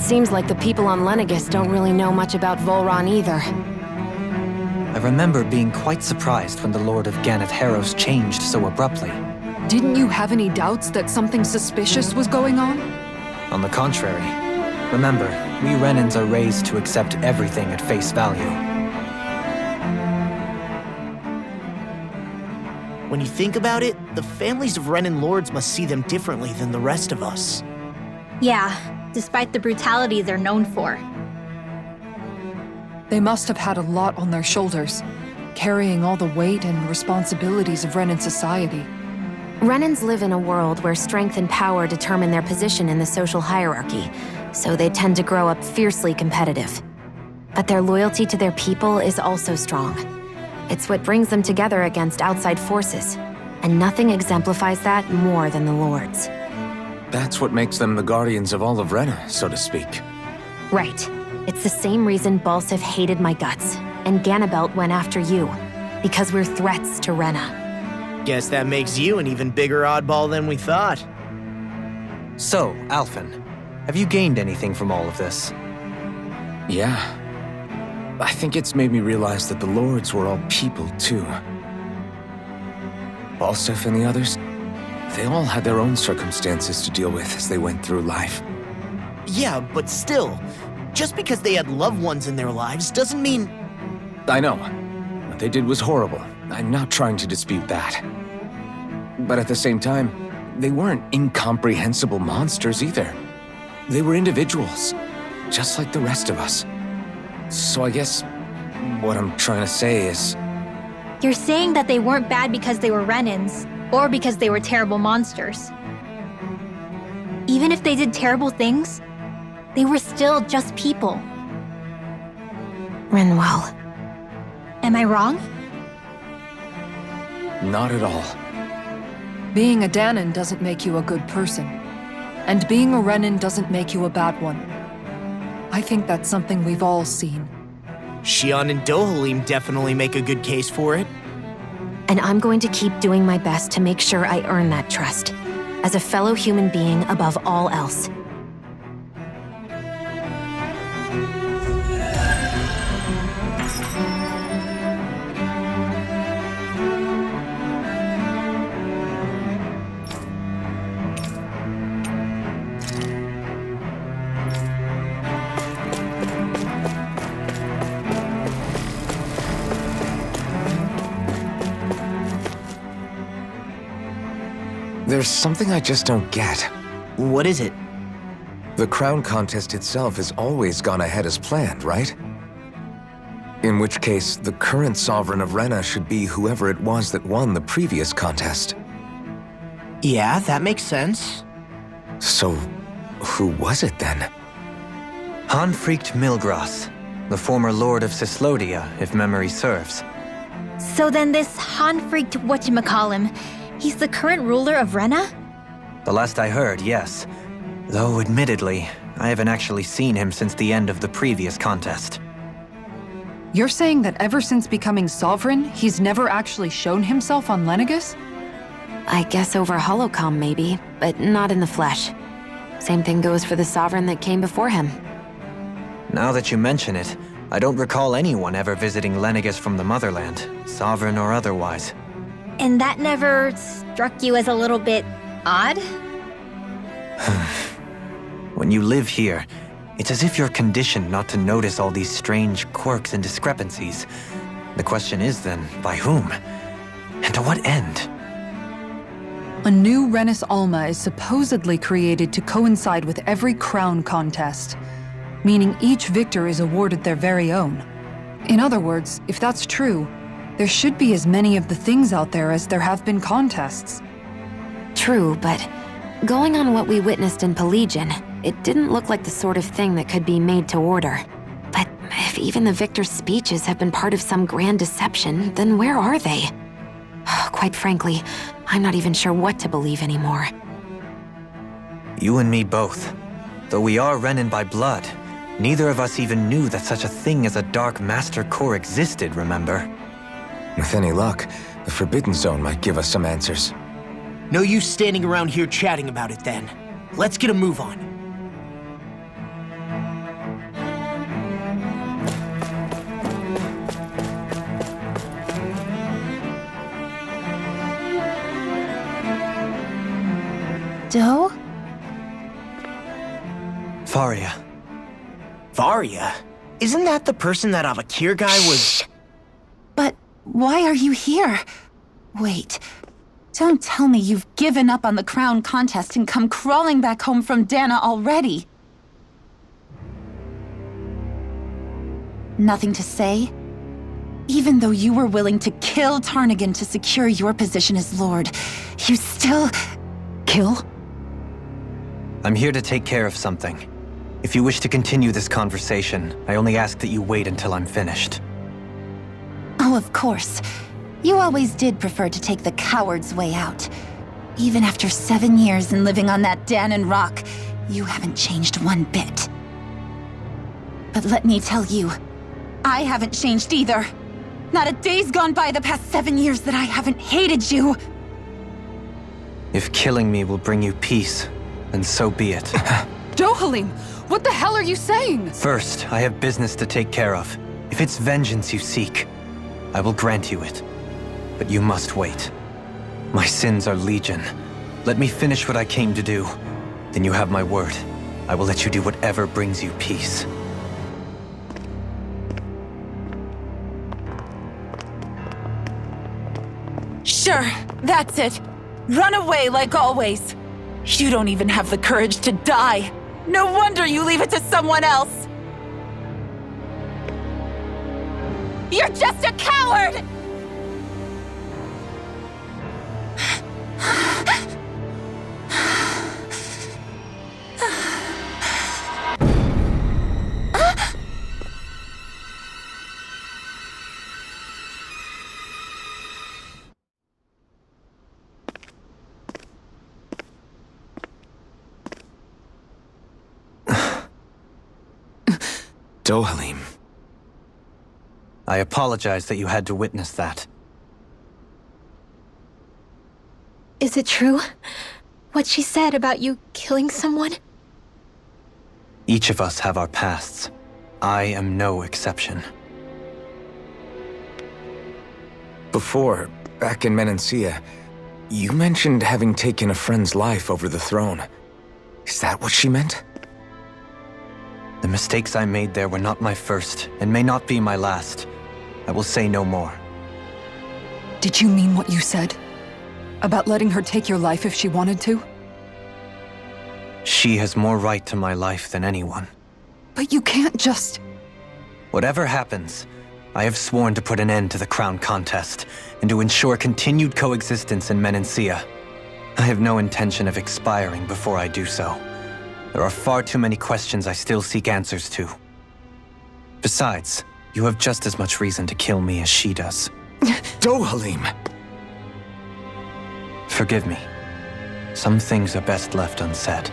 seems like the people on Lenegis don't really know much about Volron either. I remember being quite surprised when the Lord of Ganath Harros changed so abruptly. Didn't you have any doubts that something suspicious was going on? On the contrary, remember, we Renans are raised to accept everything at face value. When you think about it, the families of Renan Lords must see them differently than the rest of us. Yeah, despite the brutality they're known for. They must have had a lot on their shoulders, carrying all the weight and responsibilities of Renan society. Renans live in a world where strength and power determine their position in the social hierarchy, so they tend to grow up fiercely competitive. But their loyalty to their people is also strong. It's what brings them together against outside forces, and nothing exemplifies that more than the Lords. That's what makes them the guardians of all of Rena, so to speak. Right. It's the same reason Balsif hated my guts, and Ganabelt went after you. Because we're threats to Rena. Guess that makes you an even bigger oddball than we thought. So, Alphen, have you gained anything from all of this? Yeah. I think it's made me realize that the Lords were all people, too. Balsif and the others, they all had their own circumstances to deal with as they went through life. Yeah, but still, just because they had loved ones in their lives doesn't mean... I know. What they did was horrible. I'm not trying to dispute that. But at the same time, they weren't incomprehensible monsters either. They were individuals, just like the rest of us. So I guess what I'm trying to say is... You're saying that they weren't bad because they were Renans, or because they were terrible monsters. Even if they did terrible things, they were still just people. Renwell. Am I wrong? Not at all. Being a Dahnan doesn't make you a good person. And being a Renan doesn't make you a bad one. I think that's something we've all seen. Shion and Dohalim definitely make a good case for it. And I'm going to keep doing my best to make sure I earn that trust. As a fellow human being above all else. There's something I just don't get. What is it? The crown contest itself has always gone ahead as planned, right? In which case, the current sovereign of Rena should be whoever it was that won the previous contest. Yeah, that makes sense. So, who was it then? Hanfrikt Milgras, the former Lord of Cislodia, if memory serves. So then this Hanfrikt whatchamacallem, he's the current ruler of Rena? The last I heard, yes. Though, admittedly, I haven't actually seen him since the end of the previous contest. You're saying that ever since becoming sovereign, he's never actually shown himself on Lenegis? I guess over holocom maybe, but not in the flesh. Same thing goes for the sovereign that came before him. Now that you mention it, I don't recall anyone ever visiting Lenegis from the motherland, sovereign or otherwise. And that never struck you as a little bit odd? When you live here, it's as if you're conditioned not to notice all these strange quirks and discrepancies. The question is then, by whom? And to what end? A new Renis Alma is supposedly created to coincide with every crown contest, meaning each victor is awarded their very own. In other words, if that's true, there should be as many of the things out there as there have been contests. True, but going on what we witnessed in Pelagian, it didn't look like the sort of thing that could be made to order. But if even the victor's speeches have been part of some grand deception, then where are they? Quite frankly, I'm not even sure what to believe anymore. You and me both. Though we are Renan by blood, neither of us even knew that such a thing as a Dark Master Core existed, remember? With any luck, the Forbidden Zone might give us some answers. No use standing around here chatting about it then. Let's get a move on. Doe? Faria. Varia? Isn't that the person that Avakir guy was... But why are you here? Wait, don't tell me you've given up on the crown contest and come crawling back home from Dahna already. Nothing to say? Even though you were willing to kill Tarnigan to secure your position as Lord, you still... Kill? I'm here to take care of something. If you wish to continue this conversation, I only ask that you wait until I'm finished. Oh, of course. You always did prefer to take the coward's way out. Even after 7 years and living on that Dahnan rock, you haven't changed one bit. But let me tell you, I haven't changed either. Not a day's gone by the past 7 years that I haven't hated you. If killing me will bring you peace, then so be it. Dohalim, what the hell are you saying? First, I have business to take care of. If it's vengeance you seek, I will grant you it. But you must wait. My sins are legion. Let me finish what I came to do. Then you have my word. I will let you do whatever brings you peace. Sure, that's it. Run away like always. You don't even have the courage to die. No wonder you leave it to someone else. You're just a coward! Dohalim. I apologize that you had to witness that. Is it true? What she said about you killing someone? Each of us have our pasts. I am no exception. Before, back in Menancia, you mentioned having taken a friend's life over the throne. Is that what she meant? The mistakes I made there were not my first, and may not be my last. I will say no more. Did you mean what you said? About letting her take your life if she wanted to? She has more right to my life than anyone. But you can't just... Whatever happens, I have sworn to put an end to the crown contest, and to ensure continued coexistence in Menancia. I have no intention of expiring before I do so. There are far too many questions I still seek answers to. Besides, you have just as much reason to kill me as she does. Dohalim! Forgive me. Some things are best left unsaid.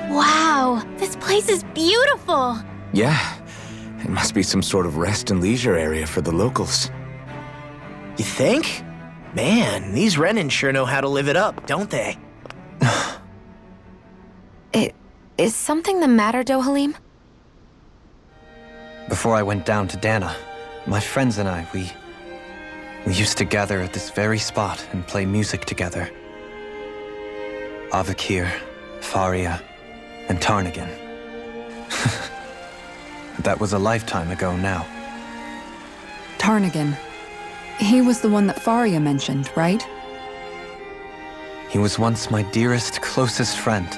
Wow, this place is beautiful! Yeah, it must be some sort of rest and leisure area for the locals. You think? Man, these Renan sure know how to live it up, don't they? Is something the matter, Dohalim? Before I went down to Dahna, my friends and I, we used to gather at this very spot and play music together. Avakir, Faria, and Tarnigan. That was a lifetime ago now. Tarnigan. He was the one that Faria mentioned, right? He was once my dearest, closest friend.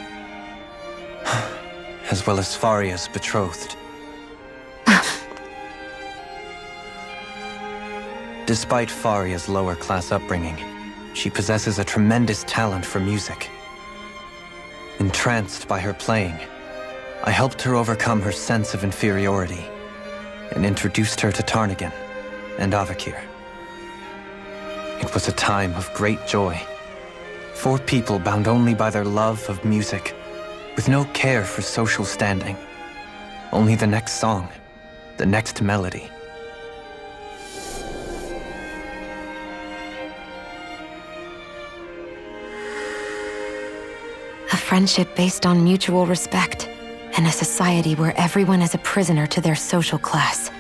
As well as Faria's betrothed. Despite Faria's lower-class upbringing, she possesses a tremendous talent for music. Entranced by her playing, I helped her overcome her sense of inferiority and introduced her to Tarnigan and Avakir. It was a time of great joy. 4 people bound only by their love of music, with no care for social standing. Only the next song, the next melody. A friendship based on mutual respect, and a society where everyone is a prisoner to their social class.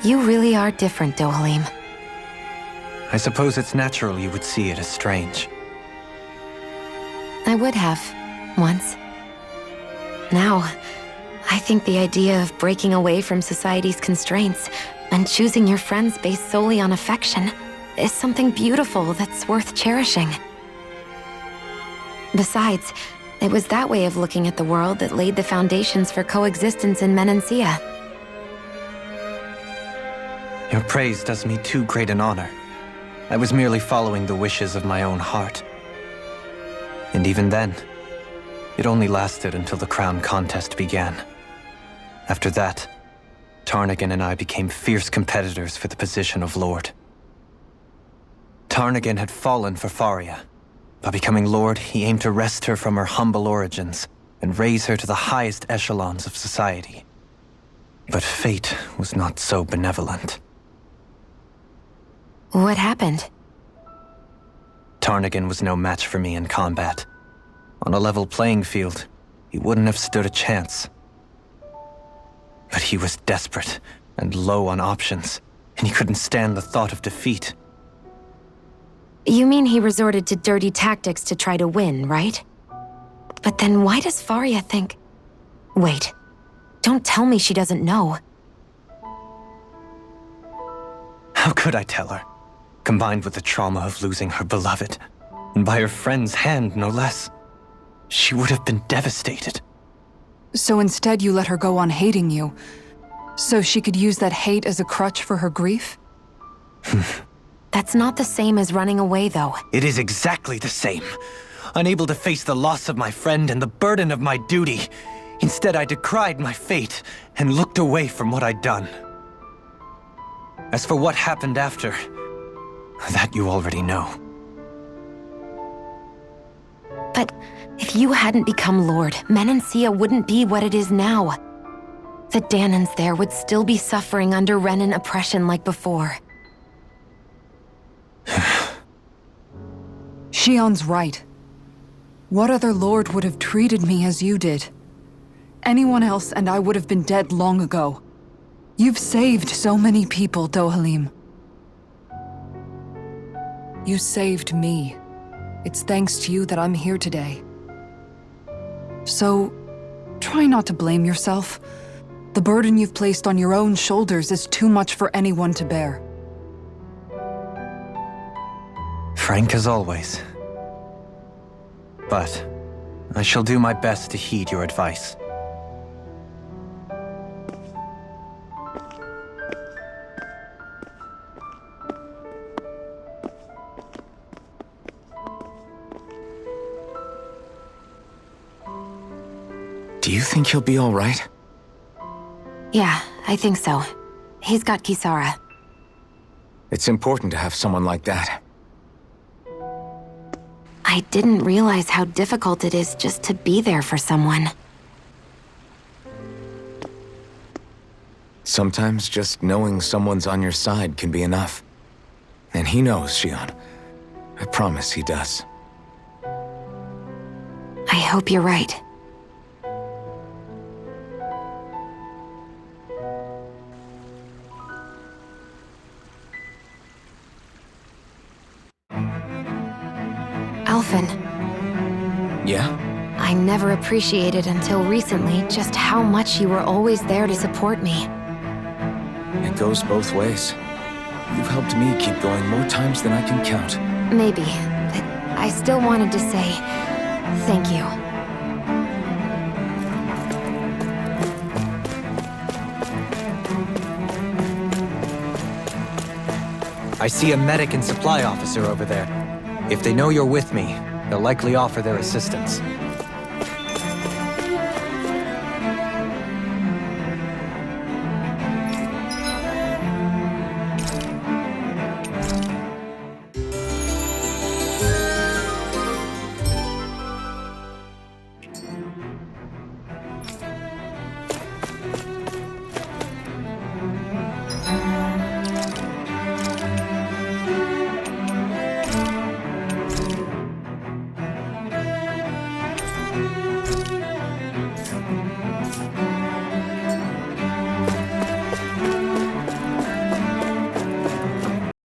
You really are different, Dohalim. I suppose it's natural you would see it as strange. I would have, once. Now, I think the idea of breaking away from society's constraints and choosing your friends based solely on affection is something beautiful that's worth cherishing. Besides, it was that way of looking at the world that laid the foundations for coexistence in Menancia. Your praise does me too great an honor. I was merely following the wishes of my own heart. And even then, it only lasted until the crown contest began. After that, Tarnigan and I became fierce competitors for the position of Lord. Tarnigan had fallen for Faria. By becoming Lord, he aimed to wrest her from her humble origins and raise her to the highest echelons of society. But fate was not so benevolent. What happened? Tarnigan was no match for me in combat. On a level playing field, he wouldn't have stood a chance. But he was desperate and low on options, and he couldn't stand the thought of defeat. You mean he resorted to dirty tactics to try to win, right? But then why does Faria think... Wait, don't tell me she doesn't know. How could I tell her? Combined with the trauma of losing her beloved, and by her friend's hand, no less, she would have been devastated. So instead you let her go on hating you, so she could use that hate as a crutch for her grief? That's not the same as running away, though. It is exactly the same. Unable to face the loss of my friend and the burden of my duty, instead I decried my fate and looked away from what I'd done. As for what happened after, that you already know. But if you hadn't become Lord, Menancia wouldn't be what it is now. The Dahnans there would still be suffering under Renan oppression like before. Shion's right. What other lord would have treated me as you did? Anyone else and I would have been dead long ago. You've saved so many people, Dohalim. You saved me. It's thanks to you that I'm here today. So, try not to blame yourself. The burden you've placed on your own shoulders is too much for anyone to bear. Frank as always. But I shall do my best to heed your advice. Do you think he'll be all right? Yeah, I think so. He's got Kisara. It's important to have someone like that. I didn't realize how difficult it is just to be there for someone. Sometimes just knowing someone's on your side can be enough. And he knows, Shion. I promise he does. I hope you're right. Alphen, Yeah? I never appreciated until recently just how much you were always there to support me. It goes both ways. You've helped me keep going more times than I can count. Maybe, but I still wanted to say thank you. I see a medic and supply officer over there. If they know you're with me, they'll likely offer their assistance.